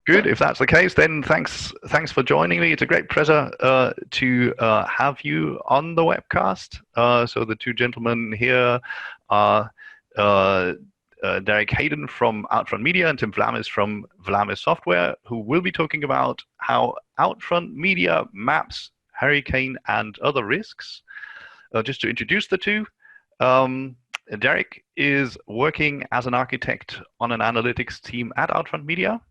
Good. If that's the case, then thanks for joining me. It's a great pleasure to have you on the webcast. So the two gentlemen here are uh, Derek Hayden from Outfront Media and Tim Vlamis from Vlamis Software, who will be talking about how Outfront Media maps hurricane and other risks. Just to introduce the two, um, Derek is working as an architect on an analytics team at Outfront Media.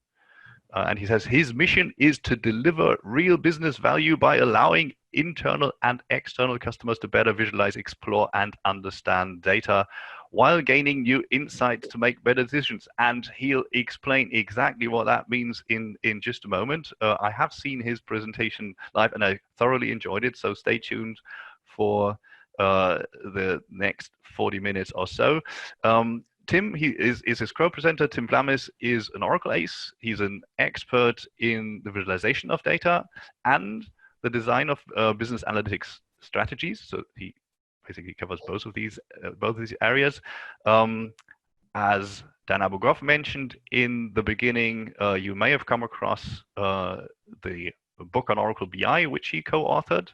And he says his mission is to deliver real business value by allowing internal and external customers to better visualize, explore, and understand data while gaining new insights to make better decisions. And he'll explain exactly what that means in just a moment. I have seen his presentation live and I thoroughly enjoyed it. So stay tuned for the next 40 minutes or so. Tim, he is his co-presenter. Tim Vlamis is an Oracle ace. He's an expert in the visualization of data and the design of business analytics strategies. So he basically covers both of these areas. As Dan Abugroff mentioned in the beginning, you may have come across the book on Oracle BI, which he co-authored.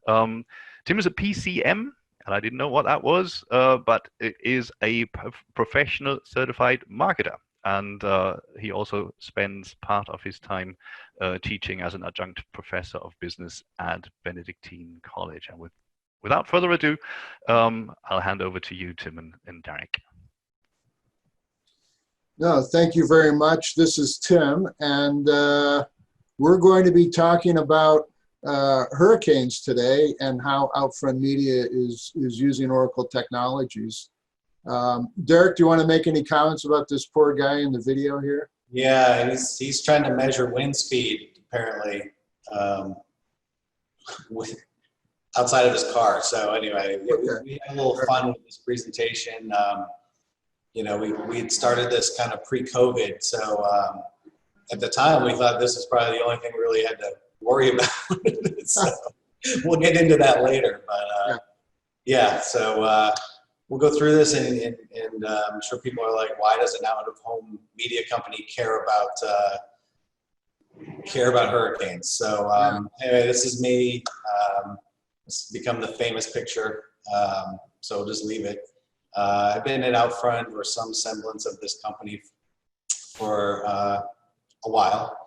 Tim is a PCM, and I didn't know what that was, but it is a professional certified marketer. And he also spends part of his time teaching as an adjunct professor of business at Benedictine College. And without further ado, I'll hand over to you, Tim and Derek. No, thank you very much. This is Tim, and we're going to be talking about hurricanes today and how Outfront Media is using Oracle technologies. Derek, do you want to make any comments about this poor guy in the video here? Yeah, he's trying to measure wind speed apparently outside of his car. So anyway, okay. We had a little fun with this presentation. You know, we had started this kind of pre-COVID, so at the time we thought this was probably the only thing we really had to worry about. So we'll get into that later, but yeah, so we'll go through this, and I'm sure people are like, why does an out-of-home media company care about hurricanes? So anyway, this is me. It's become the famous picture, so we'll just leave it. I've been at Outfront or some semblance of this company for a while.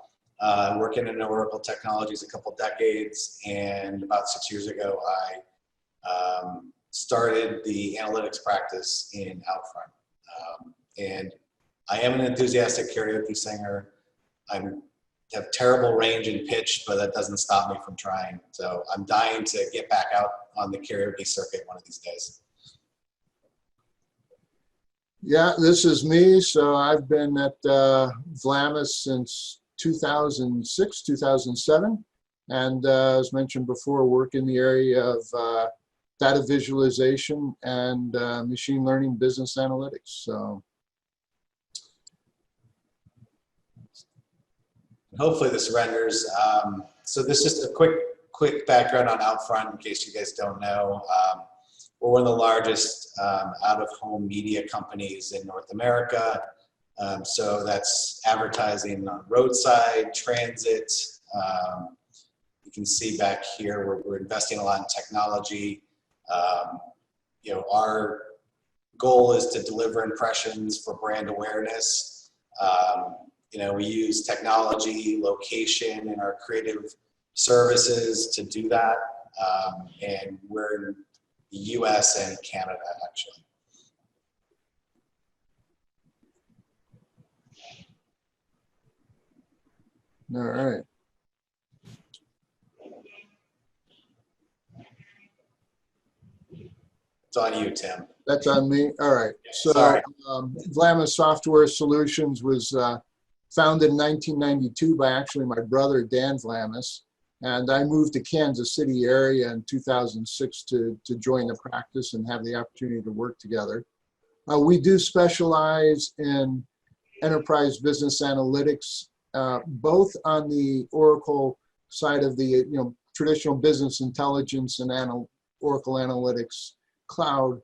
Working in Oracle technologies a couple decades, and about 6 years ago, I started the analytics practice in Outfront. And I am an enthusiastic karaoke singer. I have terrible range and pitch, but that doesn't stop me from trying. So I'm dying to get back out on the karaoke circuit one of these days. Yeah, this is me. So I've been at Vlamis since 2006, 2007, and as mentioned before, work in the area of data visualization and machine learning business analytics. So hopefully this renders. So this is just a quick background on Outfront in case you guys don't know. We're one of the largest out-of-home media companies in North America. So that's advertising on roadside, transit. You can see back here we're investing a lot in technology. You know, our goal is to deliver impressions for brand awareness. You know, we use technology, location, and our creative services to do that. And we're in the US and Canada, actually. All right. It's on you, Tim. That's on me. All right. So Vlamis Software Solutions was founded in 1992 by actually my brother, Dan Vlamis. And I moved to Kansas City area in 2006 to join the practice and have the opportunity to work together. We do specialize in enterprise business analytics, both on the Oracle side of the traditional business intelligence and Oracle Analytics cloud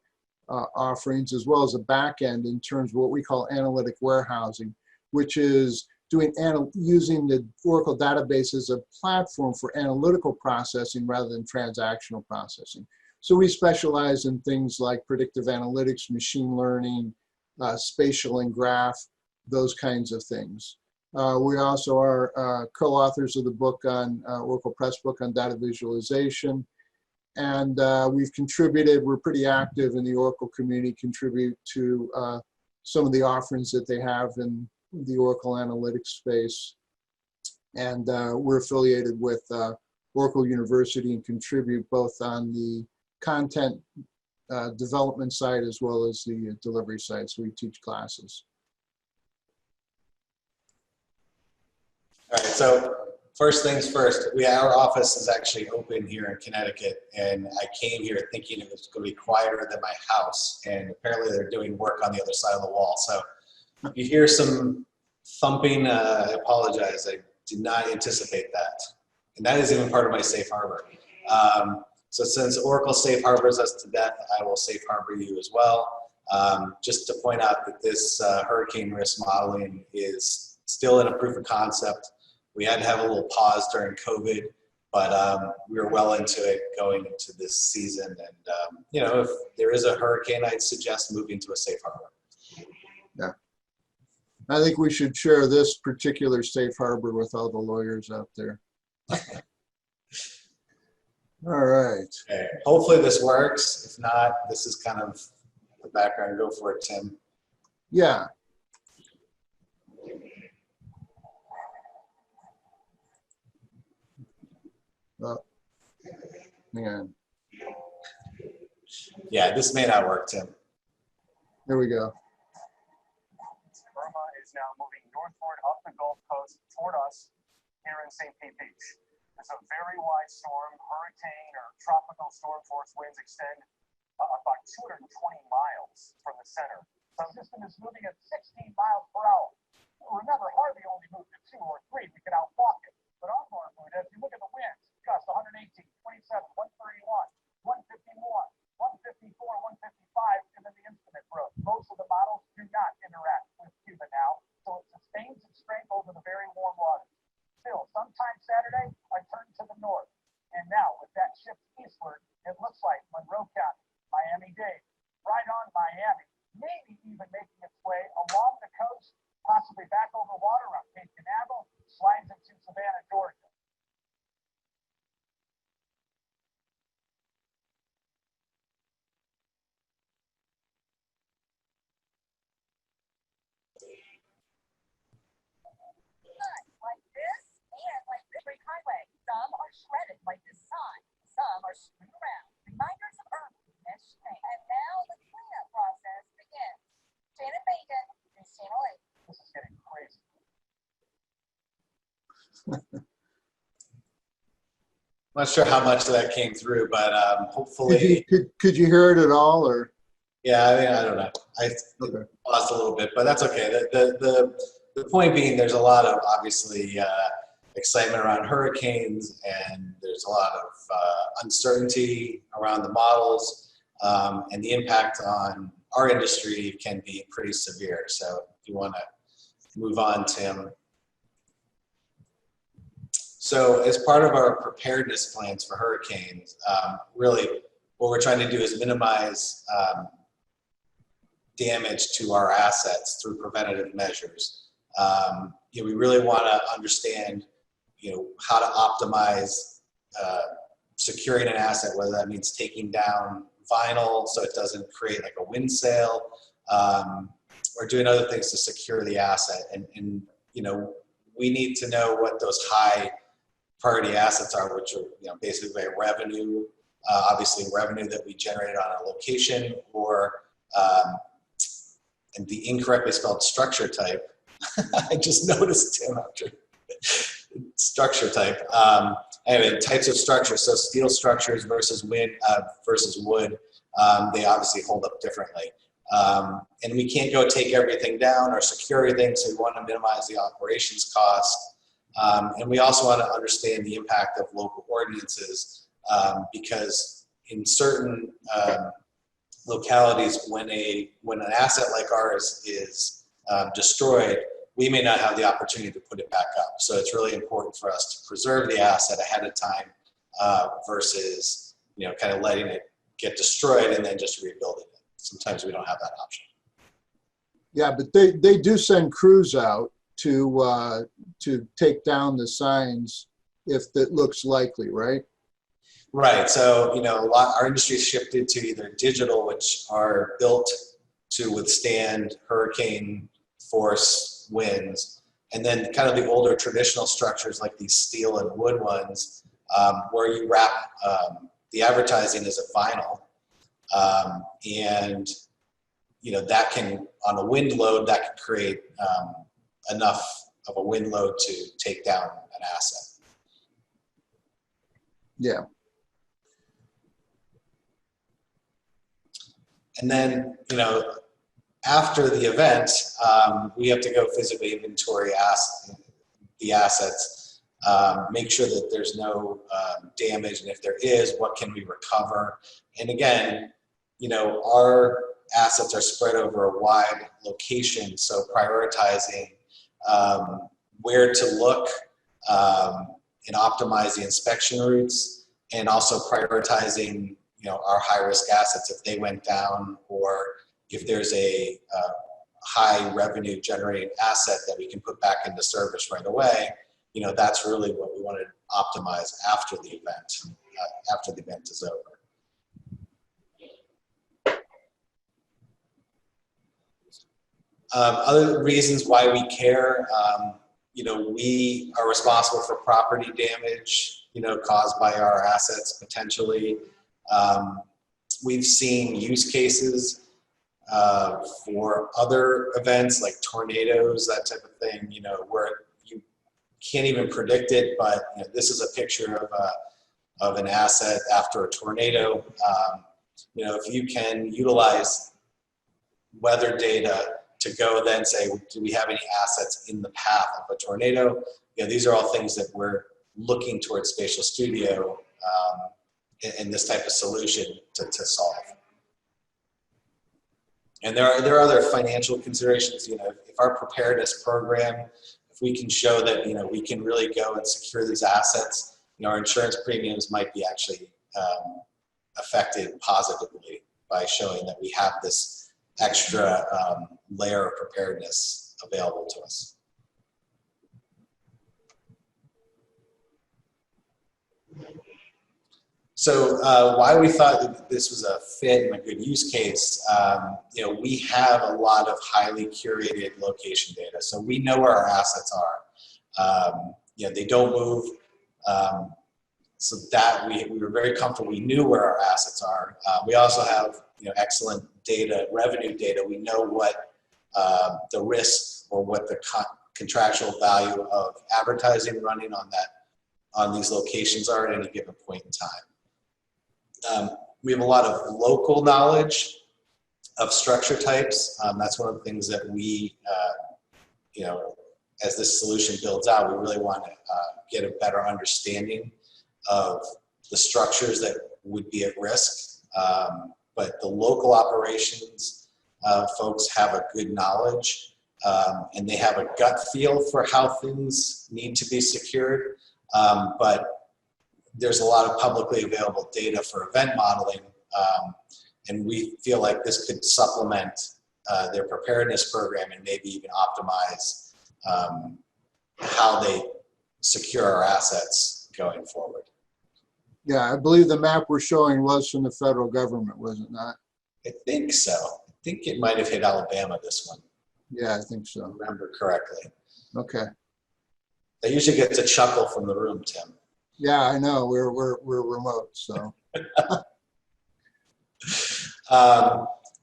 offerings, as well as a back end in terms of what we call analytic warehousing, which is using the Oracle database as a platform for analytical processing rather than transactional processing. So we specialize in things like predictive analytics, machine learning, spatial and graph, those kinds of things. We also are co-authors of the book on Oracle Press book on data visualization. And we've contributed, we're pretty active in the Oracle community, contribute to some of the offerings that they have in the Oracle analytics space. And we're affiliated with Oracle University and contribute both on the content development side as well as the delivery side. So we teach classes. All right, so first things first, our office is actually open here in Connecticut, and I came here thinking it was going to be quieter than my house, and apparently they're doing work on the other side of the wall. So if you hear some thumping, I apologize. I did not anticipate that. And that is even part of my safe harbor. So since Oracle safe harbors us to death, I will safe harbor you as well. Just to point out that this hurricane risk modeling is still in a proof of concept. We had to have a little pause during COVID, but we were well into it going into this season. And, you know, if there is a hurricane, I'd suggest moving to a safe harbor. Yeah. I think we should share this particular safe harbor with all the lawyers out there. All right. Okay. Hopefully this works. If not, this is kind of the background. Go for it, Tim. Yeah. Man. Yeah, this may not work, Tim. There we go. Irma is now moving northward up the Gulf Coast toward us here in St. Pete Beach. It's a very wide storm. Hurricane or tropical storm force winds extend about 220 miles from the center. So the system is moving at 16 miles per hour. Remember, Harvey only moved at 2 or 3. We could outwalk it. But our moved, if you look at the winds, gusts 118, 27, 131, 151, 154, 155, and then the instrument broke. Most of the models do not interact with Cuba now, so it sustains its strength over the very warm waters. Still, sometime Saturday, I turned to the north, and now with that shift eastward, it looks like Monroe County, Miami-Dade, right on Miami, maybe even making its way along the coast, possibly back over water on Cape Canaveral, slides into Savannah, Georgia. Like this and like this highway. Some are shredded like this sign. Some are screwed around. Reminders of Earth and strength. And now the cleanup process begins. Janet Bacon, News Channel 8. This is getting crazy. I'm not sure how much of that came through, but hopefully. Could you hear it at all, or? Yeah, I mean, I don't know. I paused a little bit, but that's okay. The point being, there's a lot of obviously excitement around hurricanes, and there's a lot of uncertainty around the models, and the impact on our industry can be pretty severe. So if you want to move on, Tim. So as part of our preparedness plans for hurricanes, really what we're trying to do is minimize damage to our assets through preventative measures. We really want to understand, how to optimize securing an asset, whether that means taking down vinyl so it doesn't create like a wind sail, or doing other things to secure the asset. And we need to know what those high priority assets are, which are basically revenue, obviously revenue that we generated on a location, or and the incorrectly spelled structure type. I just noticed, Tim, after structure type. Anyway, types of structure. So steel structures versus wood, they obviously hold up differently. And we can't go take everything down or secure everything, so we want to minimize the operations cost. And we also want to understand the impact of local ordinances, because in certain localities, when an asset like ours is destroyed, we may not have the opportunity to put it back up. So it's really important for us to preserve the asset ahead of time versus, you know, kind of letting it get destroyed and then just rebuilding it. Sometimes we don't have that option. Yeah, but they do send crews out to take down the signs if it looks likely, right? Right. So, you know, our industry shifted to either digital, which are built to withstand hurricane force winds, and then kind of the older traditional structures like these steel and wood ones, where you wrap the advertising as a vinyl, and you know that can, on a wind load, that can create enough of a wind load to take down an asset. Yeah. And then, you know, after the event, we have to go physically inventory the assets, make sure that there's no damage, and if there is, what can we recover? And again, you know, our assets are spread over a wide location, so prioritizing where to look and optimize the inspection routes, and also prioritizing, you know, our high-risk assets if they went down, or if there's a high revenue generating asset that we can put back into service right away. You know, that's really what we want to optimize after the event is over. Other reasons why we care, you know, we are responsible for property damage, you know, caused by our assets potentially. We've seen use cases for other events like tornadoes, that type of thing, you know, where you can't even predict it, but you know, this is a picture of an asset after a tornado. You know, if you can utilize weather data to go then say, do we have any assets in the path of a tornado? You know, these are all things that we're looking towards Spatial Studio and this type of solution to solve. And there are other financial considerations. You know, if our preparedness program, if we can show that, you know, we can really go and secure these assets, you know, our insurance premiums might be actually affected positively by showing that we have this extra layer of preparedness available to us. So why we thought that this was a fit and a good use case, you know, we have a lot of highly curated location data. So we know where our assets are. You know, they don't move. So that we were very comfortable. We knew where our assets are. We also have, you know, excellent data, revenue data. We know what the risk or what the contractual value of advertising running on these locations are at any given point in time. We have a lot of local knowledge of structure types. That's one of the things that we, you know, as this solution builds out, we really want to get a better understanding of the structures that would be at risk. But the local operations folks have a good knowledge, and they have a gut feel for how things need to be secured. But there's a lot of publicly available data for event modeling, and we feel like this could supplement their preparedness program and maybe even optimize how they secure our assets going forward. Yeah, I believe the map we're showing was from the federal government, was it not? I think so. I think it might have hit Alabama, this one. Yeah, I think so. If I remember correctly. Okay. That usually gets a chuckle from the room, Tim. Yeah, I know. We're remote, so.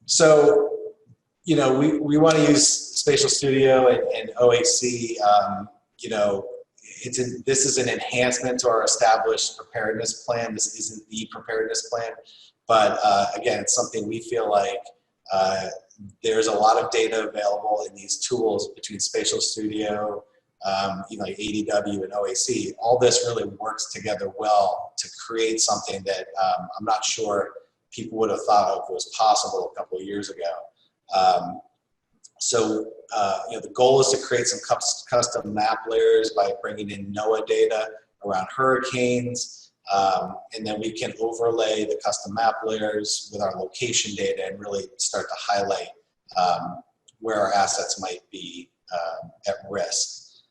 So, you know, we want to use Spatial Studio and OAC. You know, this is an enhancement to our established preparedness plan. This isn't the preparedness plan, but again, it's something we feel like there's a lot of data available in these tools between Spatial Studio, you know, like ADW and OAC. All this really works together well to create something that I'm not sure people would have thought of was possible a couple of years ago. So, the goal is to create some custom map layers by bringing in NOAA data around hurricanes, and then we can overlay the custom map layers with our location data and really start to highlight where our assets might be at risk.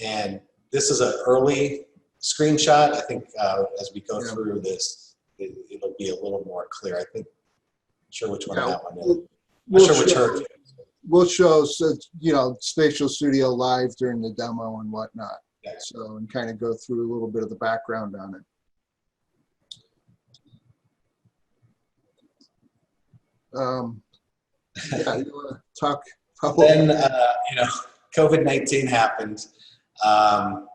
And this is an early screenshot. I think as we go through this, it'll be a little more clear. I think, not sure which one that one is. Not sure which hurricane. We'll show, Spatial Studio live during the demo and whatnot. Yeah. So, and kind of go through a little bit of the background on it. Yeah, you want to talk? Then, COVID-19 happened. Now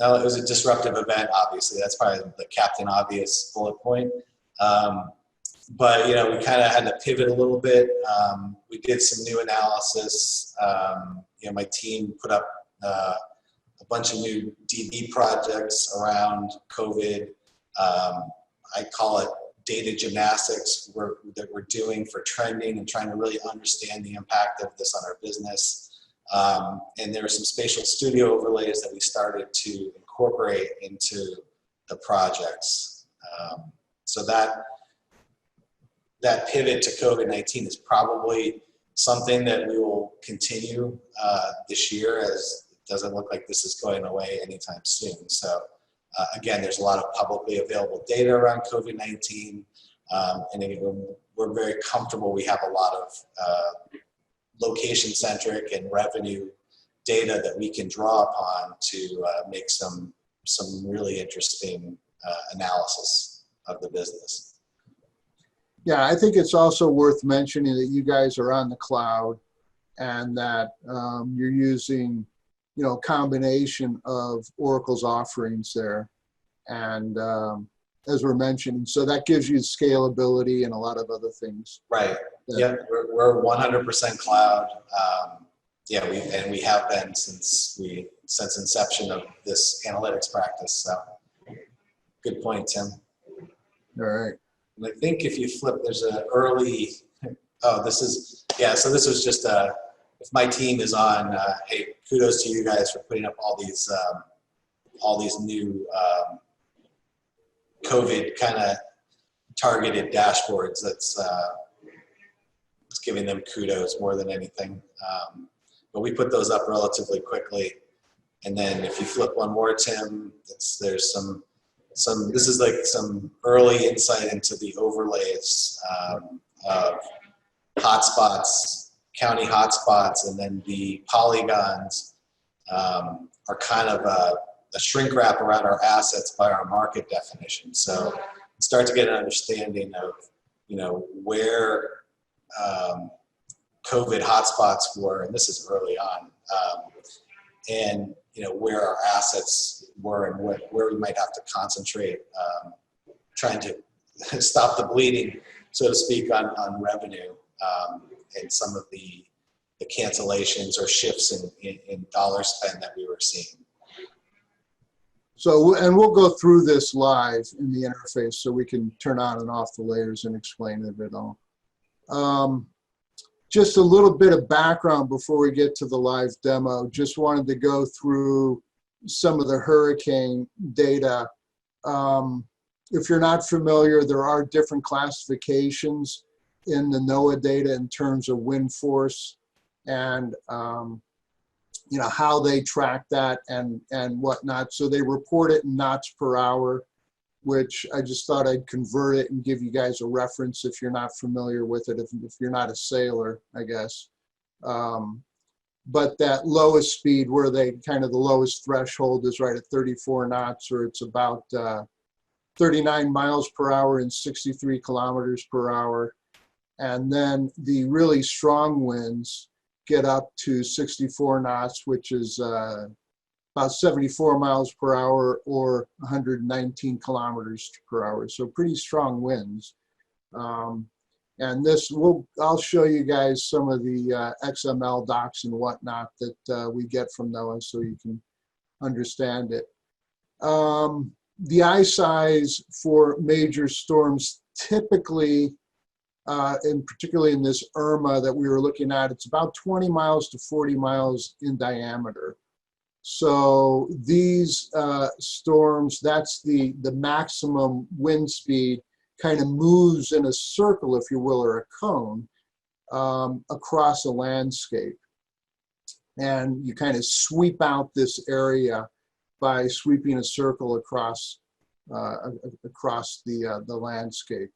it was a disruptive event, obviously. That's probably the Captain Obvious bullet point. But, we kind of had to pivot a little bit. We did some new analysis. My team put up a bunch of new DB projects around COVID. I call it data gymnastics that we're doing for trending and trying to really understand the impact of this on our business. And there were some spatial studio overlays that we started to incorporate into the projects. So that pivot to COVID-19 is probably something that we will continue this year, as it doesn't look like this is going away anytime soon. So again, there's a lot of publicly available data around COVID-19, and again, we're very comfortable. We have a lot of location-centric and revenue data that we can draw upon to make some really interesting analysis of the business. Yeah, I think it's also worth mentioning that you guys are on the cloud and that you're using, a combination of Oracle's offerings there. And as we're mentioning, so that gives you scalability and a lot of other things. Right. Yeah, we're 100% cloud. We have been since inception of this analytics practice. So good point, Tim. All right. And I think if you flip, there's an early, so this was just if my team is on, hey, kudos to you guys for putting up all these new COVID kind of targeted dashboards. That's just giving them kudos more than anything. But we put those up relatively quickly. And then if you flip one more, Tim, there's some this is like some early insight into the overlays of hotspots, county hotspots, and then the polygons are kind of a shrink wrap around our assets by our market definition. So start to get an understanding of, where COVID hotspots were, and this is early on, and where our assets were and where we might have to concentrate, trying to stop the bleeding, so to speak, on revenue, and some of the cancellations or shifts in dollar spend that we were seeing. So, and we'll go through this live in the interface so we can turn on and off the layers and explain it at all. Just a little bit of background before we get to the live demo. Just wanted to go through some of the hurricane data. If you're not familiar, there are different classifications in the NOAA data in terms of wind force and how they track that and whatnot. So they report it in knots per hour, which I just thought I'd convert it and give you guys a reference if you're not familiar with it, if you're not a sailor, I guess. But that lowest speed where the lowest threshold is right at 34 knots, or it's about 39 miles per hour and 63 kilometers per hour. And then the really strong winds get up to 64 knots, which is about 74 miles per hour or 119 kilometers per hour. So pretty strong winds. And I'll show you guys some of the XML docs and whatnot that we get from NOAA so you can understand it. The eye size for major storms typically and particularly in this Irma that we were looking at, it's about 20 miles to 40 miles in diameter. So these storms, that's the maximum wind speed, kind of moves in a circle, if you will, or a cone, across a landscape. And you kind of sweep out this area by sweeping a circle across the landscape.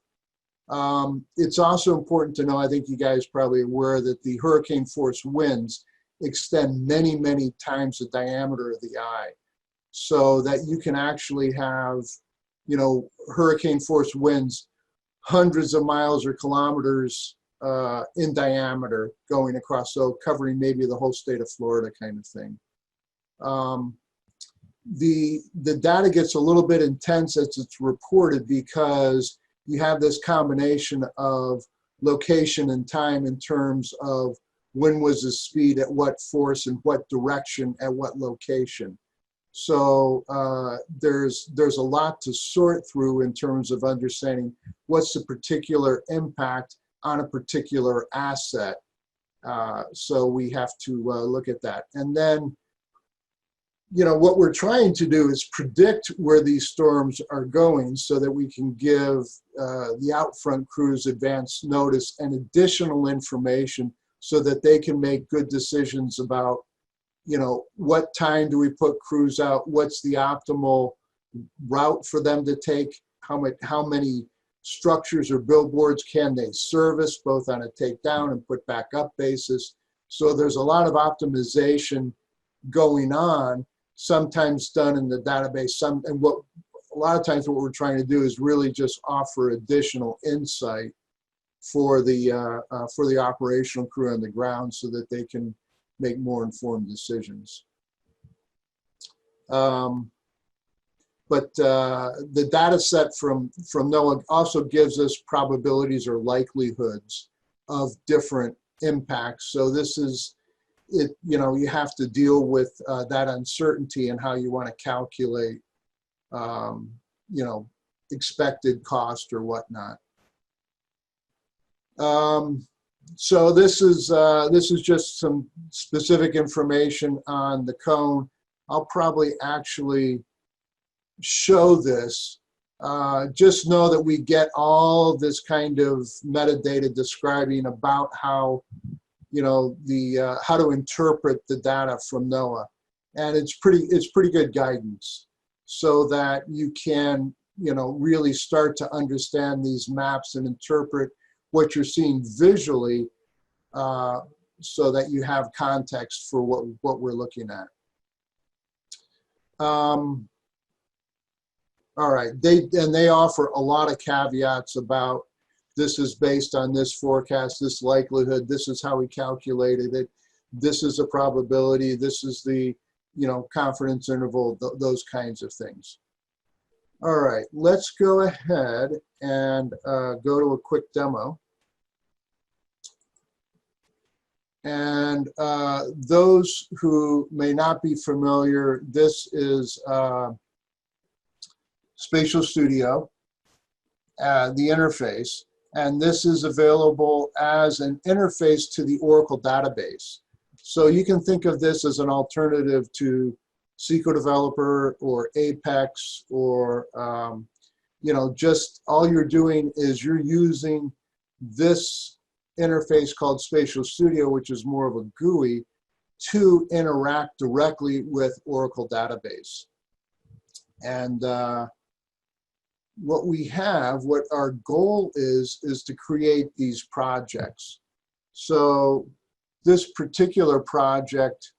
It's also important to know, I think you guys probably aware, that the hurricane force winds extend many, many times the diameter of the eye, so that you can actually have, you know, hurricane force winds hundreds of miles or kilometers in diameter going across, so covering maybe the whole state of Florida kind of thing. The data gets a little bit intense as it's reported, because you have this combination of location and time in terms of when was the speed at what force and what direction at what location. So there's a lot to sort through in terms of understanding what's the particular impact on a particular asset. So we have to look at that. And then, you know, what we're trying to do is predict where these storms are going, so that we can give the outfront crews advance notice and additional information, so that they can make good decisions about, you know, what time do we put crews out, what's the optimal route for them to take, how many structures or billboards can they service, both on a takedown and put back up basis. So there's a lot of optimization going on, sometimes done in the database, and what a lot of times what we're trying to do is really just offer additional insight for the operational crew on the ground, so that they can make more informed decisions. But the data set from NOAA also gives us probabilities or likelihoods of different impacts. So this is it. You know, you have to deal with that uncertainty and how you want to calculate, you know, expected cost or whatnot. So this is just some specific information on the cone. I'll probably actually show this. Just know that we get all this kind of metadata describing about how, you know, the how to interpret the data from NOAA, and it's pretty good guidance, so that you can, you know, really start to understand these maps and interpret what you're seeing visually, so that you have context for what we're looking at. All right, they offer a lot of caveats about, this is based on this forecast, this likelihood, this is how we calculated it, this is a probability, this is the, you know, confidence interval, those kinds of things. All right, let's go ahead and go to a quick demo. And those who may not be familiar, this is Spatial Studio, the interface, and this is available as an interface to the Oracle database. So you can think of this as an alternative to SQL Developer or Apex, or you know, just all you're doing is you're using this interface called Spatial Studio, which is more of a GUI, to interact directly with Oracle database. And what our goal is to create these projects. So this particular project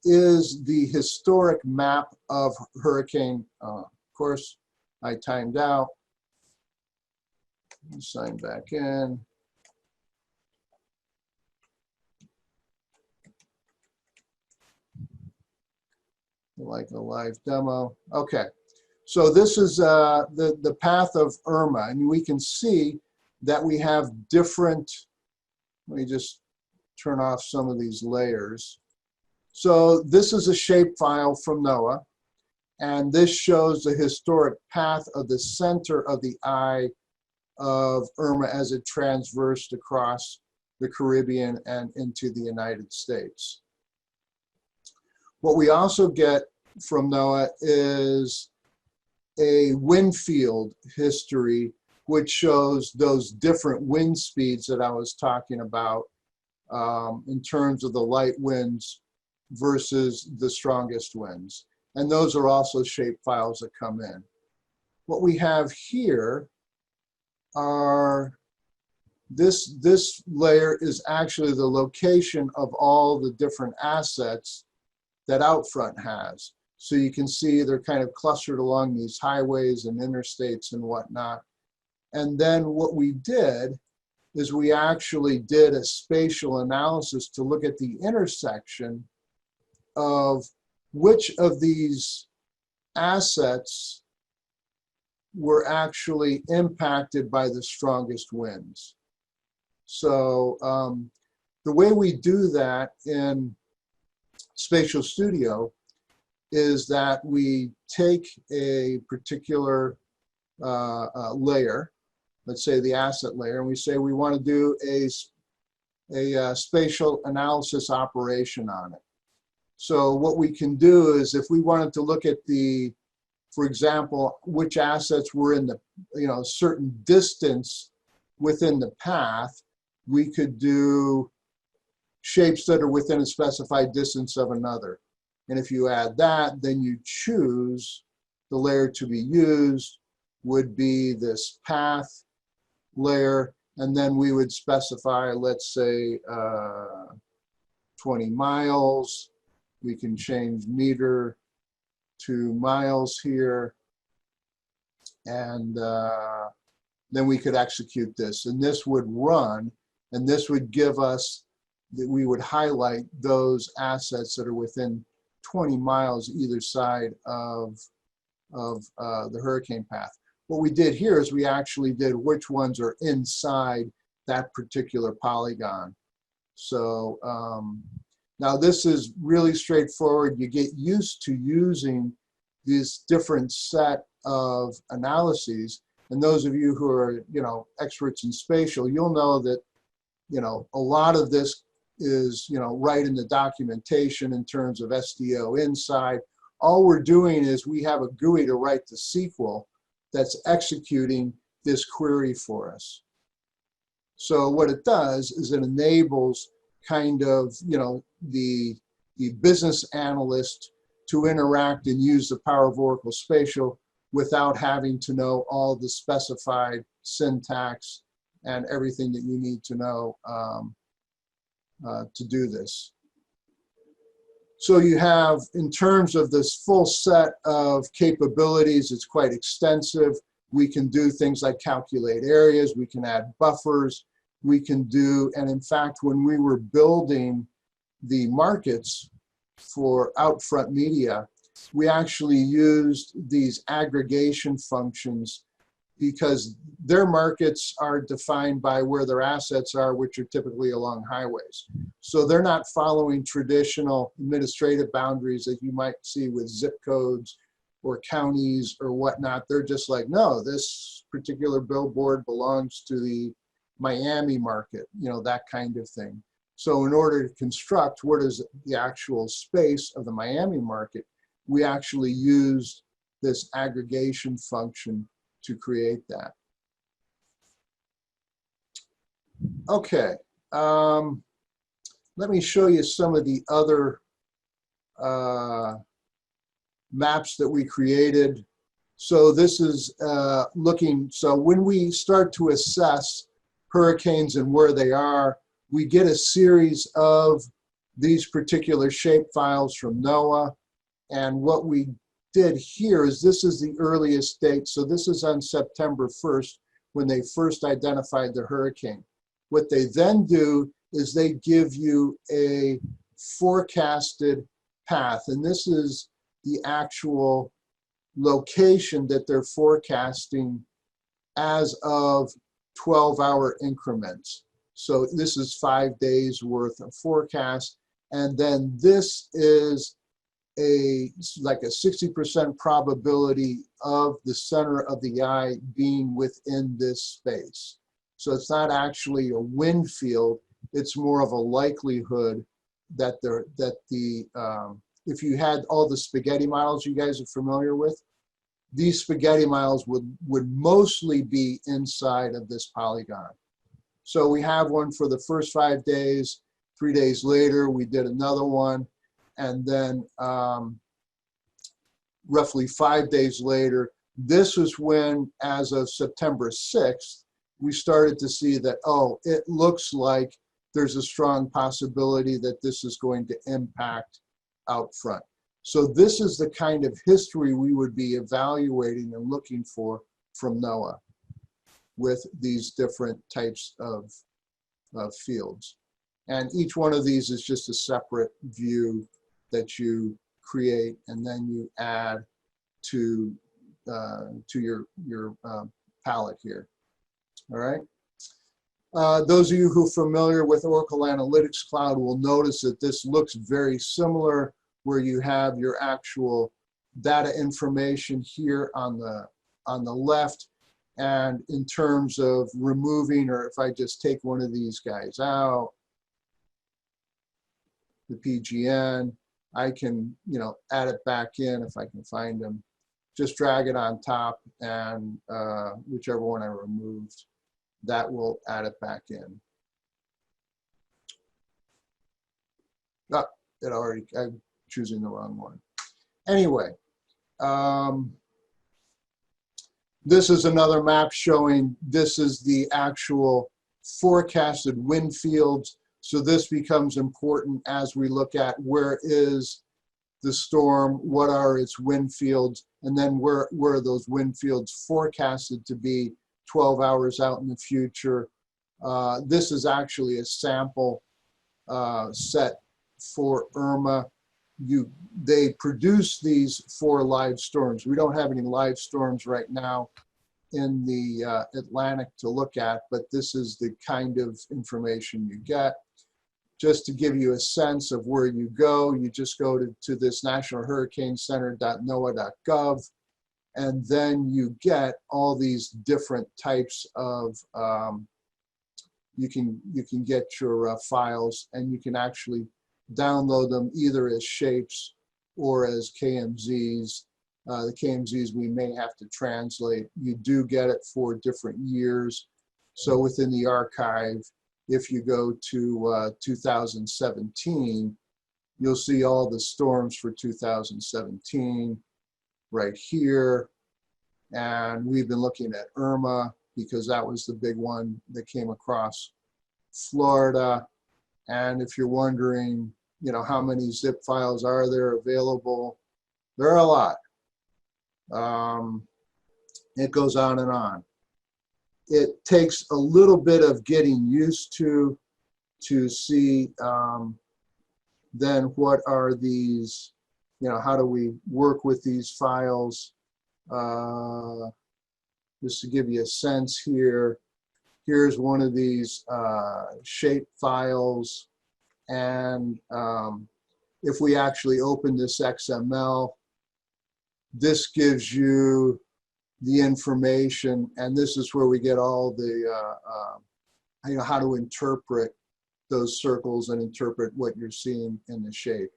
is the historic map of hurricane. Of course, I timed out. Sign back in. Like a live demo. Okay. So this is the path of Irma, and we can see that we have different, let me just turn off some of these layers. So this is a shapefile from NOAA, and this shows the historic path of the center of the eye of Irma as it transversed across the Caribbean and into the United States. What we also get from NOAA is a wind field history, which shows those different wind speeds that I was talking about in terms of the light winds versus the strongest winds. And those are also shape files that come in. What we have here are, this layer is actually the location of all the different assets that Outfront has. So you can see they're kind of clustered along these highways and interstates and whatnot. And then what we did is we actually did a spatial analysis to look at the intersection of which of these assets were actually impacted by the strongest winds. So the way we do that in Spatial Studio is that we take a particular layer, let's say the asset layer, and we say we want to do a spatial analysis operation on it. So what we can do is, if we wanted to look at the, for example, which assets were in the, certain distance within the path, we could do shapes that are within a specified distance of another. And if you add that, then you choose the layer to be used would be this path layer, and then we would specify, let's say, 20 miles. We can change meter to miles here, and then we could execute this, and this would run, and this would give us that we would highlight those assets that are within 20 miles either side of the hurricane path. What we did here is we actually did which ones are inside that particular polygon. So now this is really straightforward. You get used to using this different set of analyses. And those of you who are, experts in spatial, you'll know that, a lot of this is, right in the documentation in terms of SDO inside. All we're doing is we have a GUI to write the SQL that's executing this query for us. So what it does is it enables kind of, the business analyst to interact and use the power of Oracle Spatial without having to know all the specified syntax and everything that you need to know to do this. So you have, in terms of this full set of capabilities, it's quite extensive. We can do things like calculate areas, we can add buffers, we can do, and in fact, when we were building the markets for Outfront Media, we actually used these aggregation functions because their markets are defined by where their assets are, which are typically along highways. So they're not following traditional administrative boundaries that you might see with zip codes or counties or whatnot. They're just like, no, this particular billboard belongs to the Miami market, that kind of thing. So in order to construct what is the actual space of the Miami market, we actually used this aggregation function to create that. Okay, let me show you some of the other maps that we created. So this is so when we start to assess hurricanes and where they are, we get a series of these particular shape files from NOAA. And what we did here is, this is the earliest date. So this is on September 1st when they first identified the hurricane. What they then do is they give you a forecasted path. And this is the actual location that they're forecasting as of 12-hour increments. So this is 5 days worth of forecast. And then this is like a 60% probability of the center of the eye being within this space. So it's not actually a wind field, it's more of a likelihood that if you had all the spaghetti models you guys are familiar with, these spaghetti models would mostly be inside of this polygon. So we have one for the first 5 days. 3 days later, we did another one. And then roughly 5 days later, this was when, as of September 6th, we started to see that, oh, it looks like there's a strong possibility that this is going to impact out front. So this is the kind of history we would be evaluating and looking for from NOAA with these different types of fields. And each one of these is just a separate view that you create and then you add to your palette here. All right. Those of you who are familiar with Oracle Analytics Cloud will notice that this looks very similar, where you have your actual data information here on the left. And in terms of removing, or if I just take one of these guys out, the PGN, I can, add it back in if I can find them. Just drag it on top, and whichever one I removed, that will add it back in. Oh, I'm choosing the wrong one. Anyway, this is another map showing this is the actual forecasted wind fields. So this becomes important as we look at where is the storm, what are its wind fields, and then where are those wind fields forecasted to be 12 hours out in the future. This is actually a sample set for Irma. They produce these for live storms. We don't have any live storms right now in the Atlantic to look at, but this is the kind of information you get. Just to give you a sense of where you go, you just go to this nationalhurricanecenter.noaa.gov, and then you get all these different types of, you can get your files, and you can actually download them either as shapes or as KMZs. The KMZs we may have to translate. You do get it for different years. So within the archive, if you go to 2017, you'll see all the storms for 2017 right here. And we've been looking at Irma because that was the big one that came across Florida. And if you're wondering, how many zip files are there available, there are a lot. It goes on and on. It takes a little bit of getting used to see then what are these, how do we work with these files? Just to give you a sense here, here's one of these shape files. And if we actually open this XML, this gives you the information, and this is where we get all the, how to interpret those circles and interpret what you're seeing in the shape.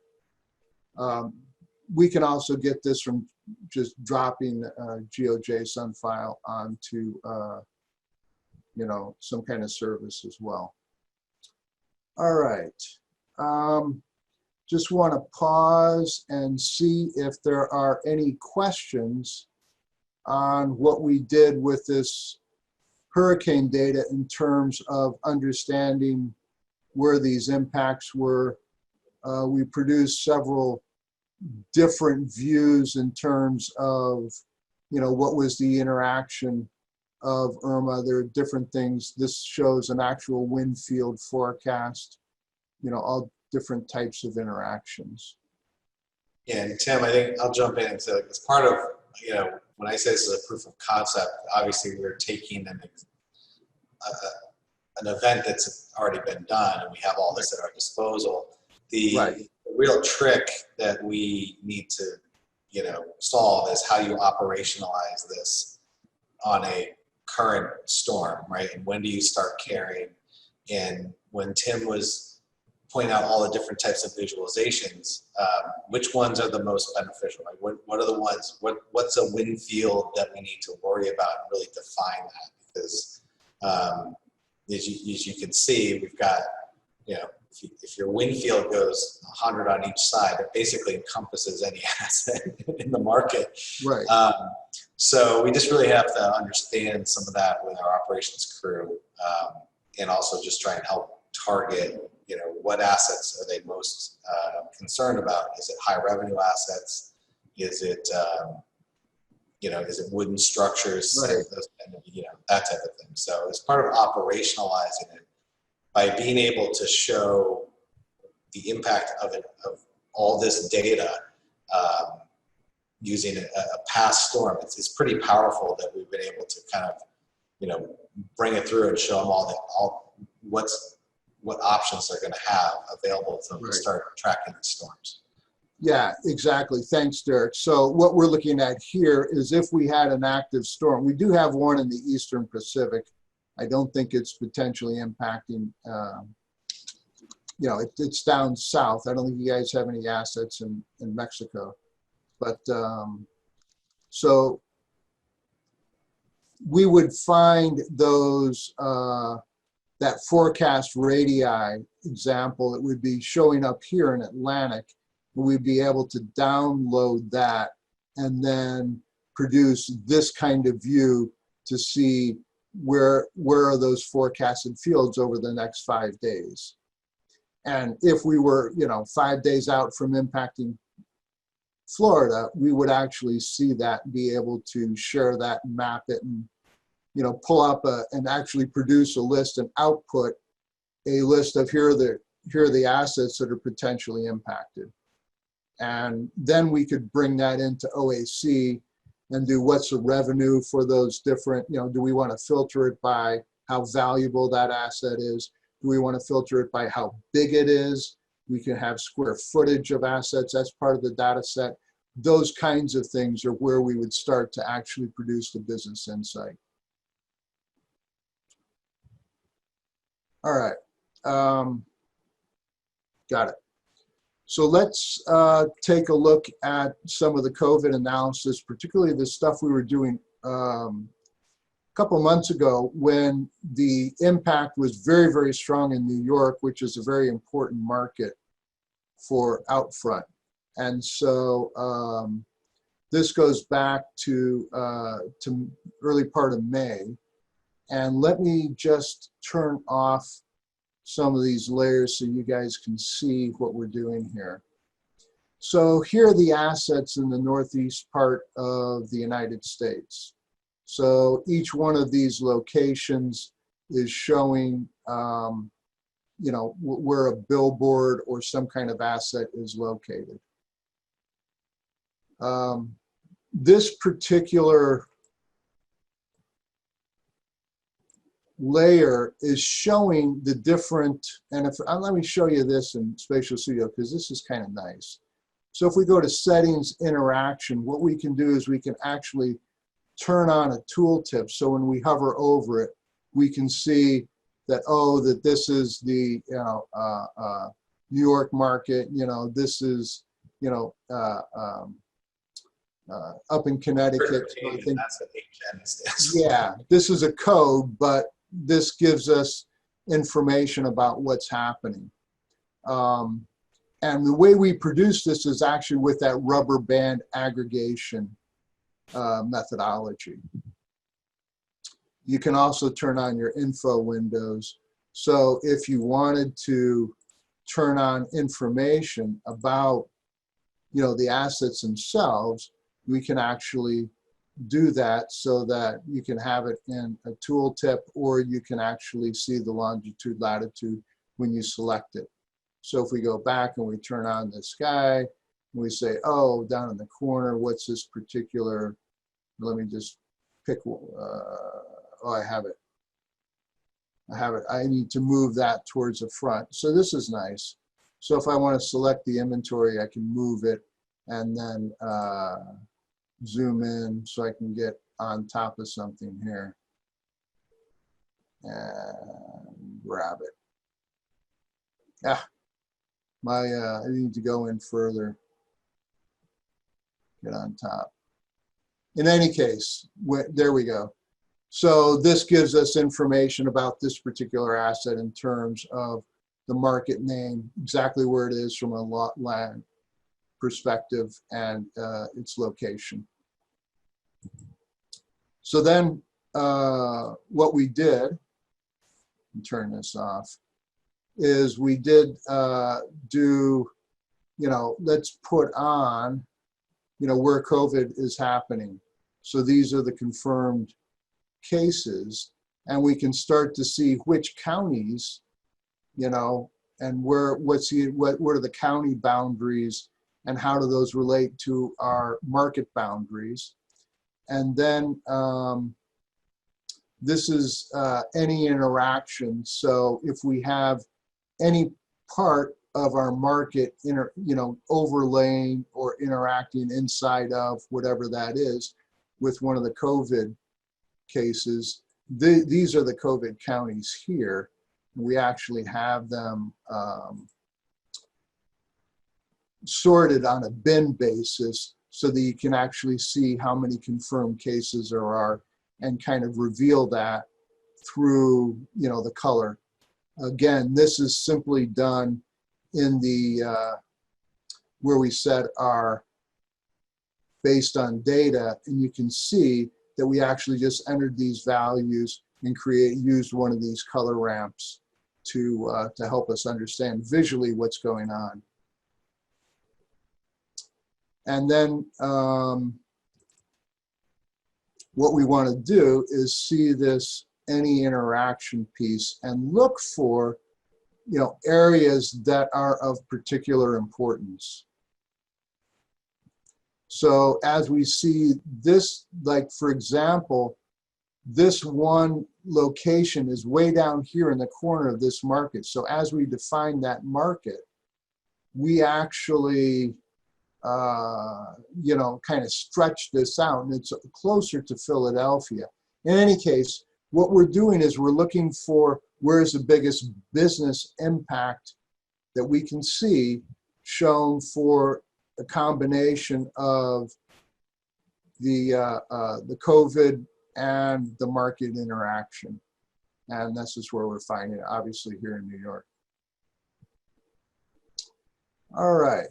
We can also get this from just dropping a GeoJSON file onto, some kind of service as well. All right. Just want to pause and see if there are any questions on what we did with this hurricane data in terms of understanding where these impacts were. We produced several different views in terms of, what was the interaction of Irma. There are different things. This shows an actual wind field forecast, all different types of interactions. Yeah, and Tim, I think I'll jump in and say, as part of, when I say this is a proof of concept, obviously we're taking an event that's already been done, and we have all this at our disposal. The real trick that we need to, solve is how you operationalize this on a current storm, right? And when do you start carrying? And when Tim was pointing out all the different types of visualizations, which ones are the most beneficial? Like what are the ones? What's a wind field that we need to worry about and really define that? Because as you can see, we've got, if your wind field goes 100 on each side, it basically encompasses any asset in the market. Right. So we just really have to understand some of that with our operations crew, and also just try and help target, what assets are they most concerned about? Is it high revenue assets? Is it, is it wooden structures? Right. Those kind of, that type of thing. So as part of operationalizing it, by being able to show the impact of all this data, using a past storm, it's pretty powerful that we've been able to kind of, bring it through and show them what options they're going to have available to them to start tracking the storms. Yeah, exactly. Thanks, Derek. So what we're looking at here is if we had an active storm. We do have one in the Eastern Pacific. I don't think it's potentially impacting, it's down south. I don't think you guys have any assets in Mexico. But so we would find those, that forecast radii example that would be showing up here in Atlantic. We'd be able to download that and then produce this kind of view to see where are those forecasted fields over the next 5 days. And if we were, 5 days out from impacting Florida, we would actually see that and be able to share that and map it and, pull up and actually produce a list and output a list of here are the assets that are potentially impacted. And then we could bring that into OAC and do what's the revenue for those different, do we want to filter it by how valuable that asset is? Do we want to filter it by how big it is? We can have square footage of assets. That's part of the data set. Those kinds of things are where we would start to actually produce the business insight. All right. Got it. So let's take a look at some of the COVID analysis, particularly the stuff we were doing a couple months ago when the impact was very, very strong in New York, which is a very important market for Outfront. And so this goes back to early part of May. And let me just turn off some of these layers so you guys can see what we're doing here. So here are the assets in the northeast part of the United States. So each one of these locations is showing, where a billboard or some kind of asset is located. This particular layer is showing the different, and let me show you this in Spatial Studio because this is kind of nice. So if we go to settings, interaction, what we can do is we can actually turn on a tooltip. So when we hover over it, we can see that, that this is the New York market, this is, up in Connecticut. So I think, that's what HN stands. yeah, this is a code, but this gives us information about what's happening. And the way we produce this is actually with that rubber band aggregation methodology. You can also turn on your info windows. So if you wanted to turn on information about, the assets themselves, we can actually do that so that you can have it in a tooltip, or you can actually see the longitude, latitude when you select it. So if we go back and we turn on the sky, and we say, down in the corner, what's this particular, let me just pick, I have it. I need to move that towards the front. So this is nice. So if I want to select the inventory, I can move it and then zoom in so I can get on top of something here and grab it. Ah, I need to go in further, get on top. In any case, there we go. So this gives us information about this particular asset in terms of the market name, exactly where it is from a land perspective, and its location. So then what we did, turn this off, is we did do, let's put on, where COVID is happening. So these are the confirmed cases, and we can start to see which counties, and what are the county boundaries and how do those relate to our market boundaries. And then this is any interaction. So if we have any part of our market overlaying or interacting inside of whatever that is with one of the COVID cases, these are the COVID counties here. We actually have them sorted on a bin basis so that you can actually see how many confirmed cases there are and kind of reveal that through the color. Again, this is simply done in the where we set our based on data, and you can see that we actually just entered these values and used one of these color ramps to help us understand visually what's going on. And then what we want to do is see this any interaction piece and look for areas that are of particular importance. So as we see this, like for example, this one location is way down here in the corner of this market. So as we define that market, we actually kind of stretch this out, and it's closer to Philadelphia. In any case, what we're doing is we're looking for where's the biggest business impact that we can see shown for a combination of the COVID and the market interaction. And this is where we're finding it, obviously here in New York. All right.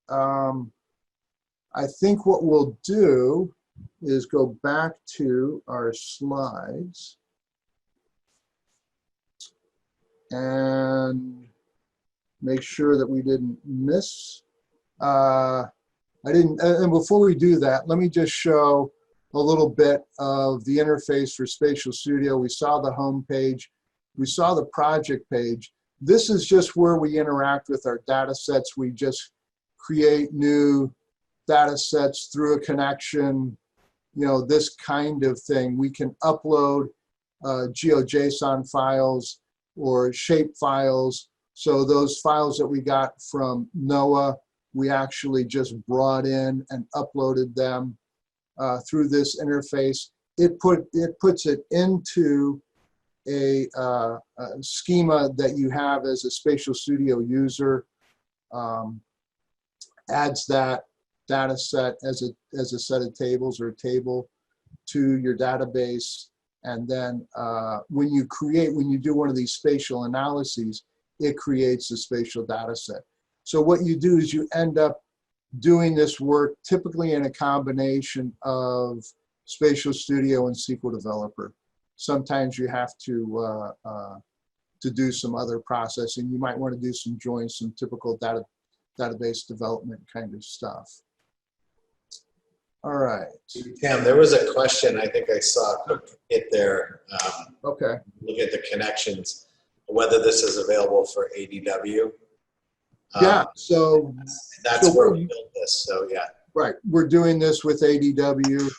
I think what we'll do is go back to our slides and make sure that we didn't miss. And before we do that, let me just show a little bit of the interface for Spatial Studio. We saw the home page. We saw the project page. This is just where we interact with our data sets. We just create new data sets through a connection, this kind of thing. We can upload GeoJSON files or shape files. So those files that we got from NOAA, we actually just brought in and uploaded them through this interface. It puts it into a schema that you have as a Spatial Studio user, adds that data set as a set of tables or a table to your database. And then when you do one of these spatial analyses, it creates a spatial data set. So what you do is you end up doing this work typically in a combination of Spatial Studio and SQL Developer. Sometimes you have to do some other processing. You might want to do some joins, some typical database development kind of stuff. All right. Tim, there was a question I think I saw hit there. Okay. Look at the connections, whether this is available for ADW. Yeah, so that's where we built this, so yeah. Right, we're doing this with ADW,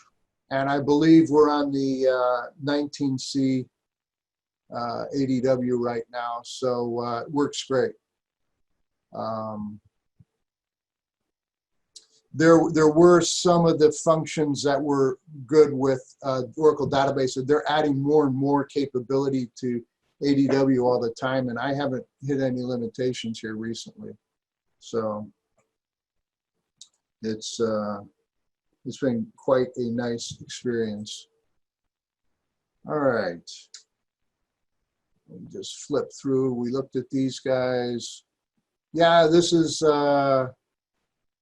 and I believe we're on the 19C ADW right now, so it works great. There were some of the functions that were good with Oracle database. So they're adding more and more capability to ADW all the time, and I haven't hit any limitations here recently. So it's been quite a nice experience. All right, let me just flip through. We looked at these guys. Yeah, this is. I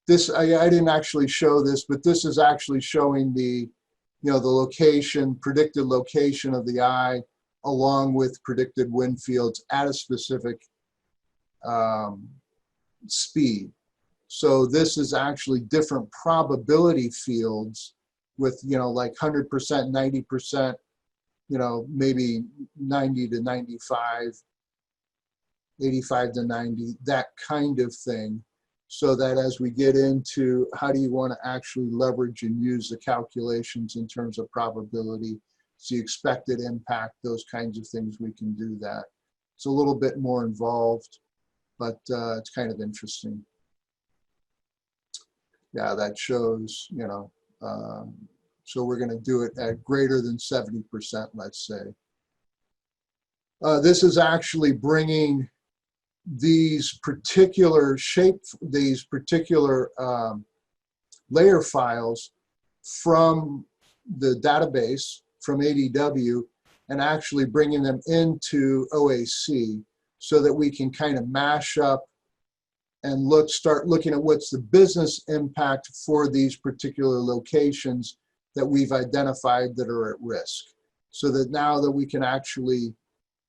didn't actually show this, but this is actually showing the, the location, predicted location of the eye, along with predicted wind fields at a specific speed. So this is actually different probability fields with, like 100%, 90%, maybe 90 to 95, 85 to 90, that kind of thing. So that as we get into how do you want to actually leverage and use the calculations in terms of probability, the expected impact, those kinds of things, we can do that. It's a little bit more involved, but it's kind of interesting. Yeah, that shows, so we're going to do it at greater than 70%, let's say. This is actually bringing these particular layer files from the database, from ADW, and actually bringing them into OAC so that we can kind of mash up and start looking at what's the business impact for these particular locations that we've identified that are at risk. So that now that we can actually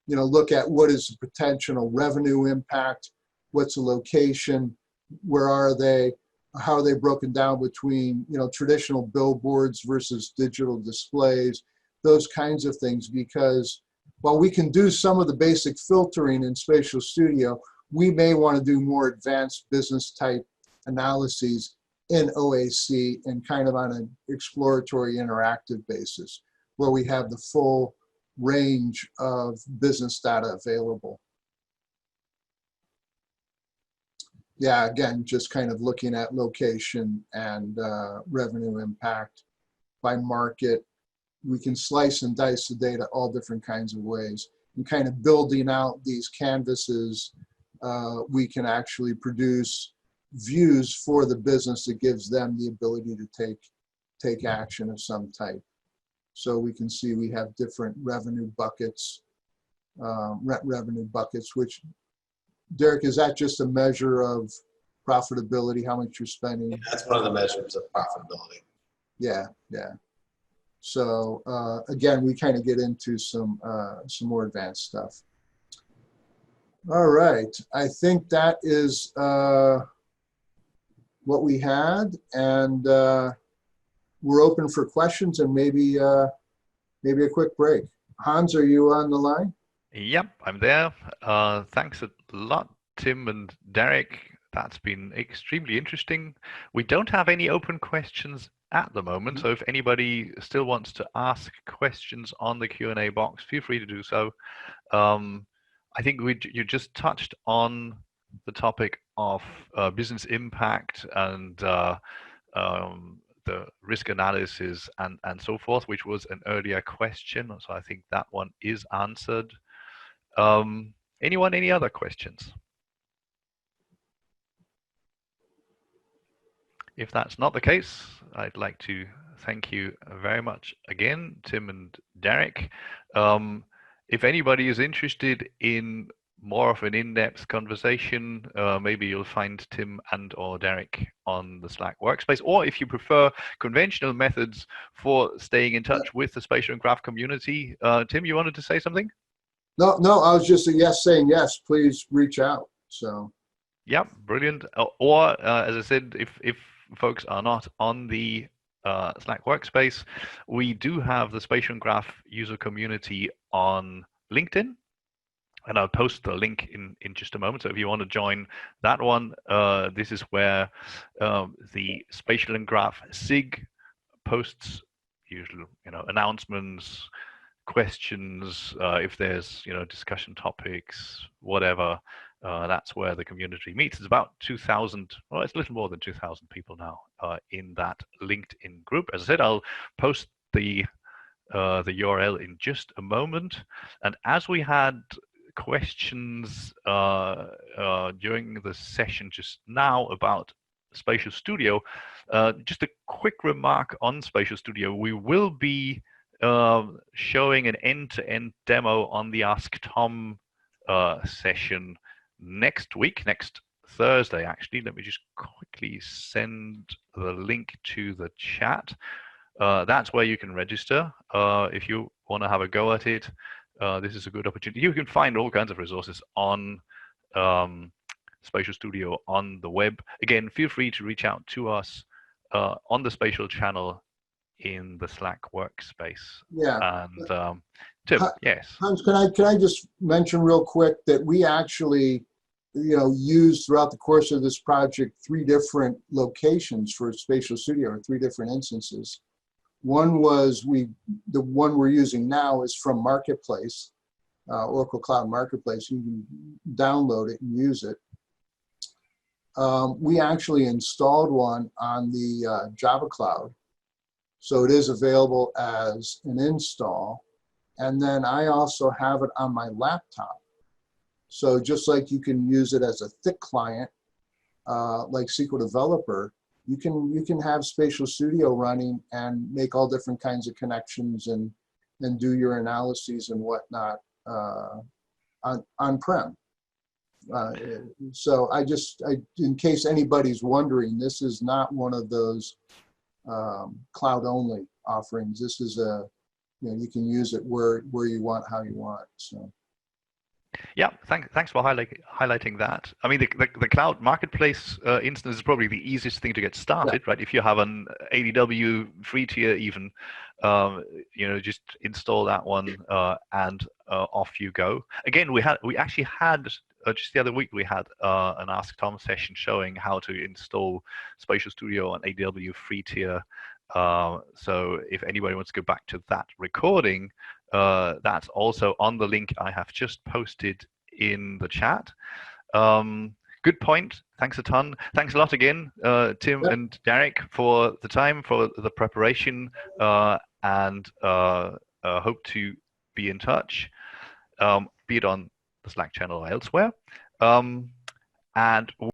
look at what is the potential revenue impact, what's the location, where are they, how are they broken down between, traditional billboards versus digital displays, those kinds of things. Because while we can do some of the basic filtering in Spatial Studio, we may want to do more advanced business type analyses in OAC and kind of on an exploratory interactive basis where we have the full range of business data available. Yeah, again, just kind of looking at location and revenue impact by market. We can slice and dice the data all different kinds of ways. And kind of building out these canvases, we can actually produce views for the business that gives them the ability to take action of some type. So we can see we have different revenue buckets, which, Derek, is that just a measure of profitability, how much you're spending? Yeah, that's one of the measures of profitability. Yeah, yeah. So again, we kind of get into some more advanced stuff. All right, I think that is what we had, and we're open for questions and maybe a quick break. Hans, are you on the line? Yep, I'm there. Thanks a lot, Tim and Derek. That's been extremely interesting. We don't have any open questions at the moment, so if anybody still wants to ask questions on the Q&A box, feel free to do so. I think you just touched on the topic of business impact and the risk analysis and so forth, which was an earlier question. So I think that one is answered. Anyone, any other questions? If that's not the case, I'd like to thank you very much again, Tim and Derek. If anybody is interested in more of an in-depth conversation, maybe you'll find Tim and or Derek on the Slack workspace, or if you prefer conventional methods for staying in touch with the spatial and graph community. Tim, you wanted to say something? No, I was just saying yes, please reach out. So yeah, brilliant. Or as I said, if folks are not on the Slack workspace, we do have the spatial and graph user community on LinkedIn, and I'll post the link in just a moment. So if you want to join that one, this is where the spatial and graph SIG posts usual announcements, questions, if there's discussion topics, whatever. That's where the community meets. It's about 2,000, well, it's a little more than 2,000 people now in that LinkedIn group. As I said, I'll post the URL in just a moment. And as we had questions during the session just now about Spatial Studio, just a quick remark on Spatial Studio. We will be showing an end-to-end demo on the Ask Tom session next week, next Thursday, actually. Let me just quickly send the link to the chat. That's where you can register if you want to have a go at it. This is a good opportunity. You can find all kinds of resources on Spatial Studio on the web. Again, feel free to reach out to us on the Spatial channel in the Slack workspace. Yeah. And Tim, yes. Hans, can I just mention real quick that we actually, used throughout the course of this project 3 different locations for Spatial Studio, or 3 different instances. One was the one we're using now is from Marketplace, Oracle Cloud Marketplace. You can download it and use it. We actually installed one on the Java Cloud, so it is available as an install. And then I also have it on my laptop. So just like you can use it as a thick client, like SQL Developer, you can have Spatial Studio running and make all different kinds of connections and do your analyses and whatnot on-prem. So in case anybody's wondering, this is not one of those cloud-only offerings. This is you can use it where you want, how you want. So. Yeah, thanks for highlighting that. I mean, the cloud marketplace instance is probably the easiest thing to get started, right? If you have an ADW free tier, even, just install that one and off you go. Again, we actually had just the other week we had an Ask Tom session showing how to install Spatial Studio on ADW free tier. So if anybody wants to go back to that recording, that's also on the link I have just posted in the chat. Good point. Thanks a ton. Thanks a lot again, Tim and Derek, for the time, for the preparation, and hope to be in touch, be it on the Slack channel or elsewhere. And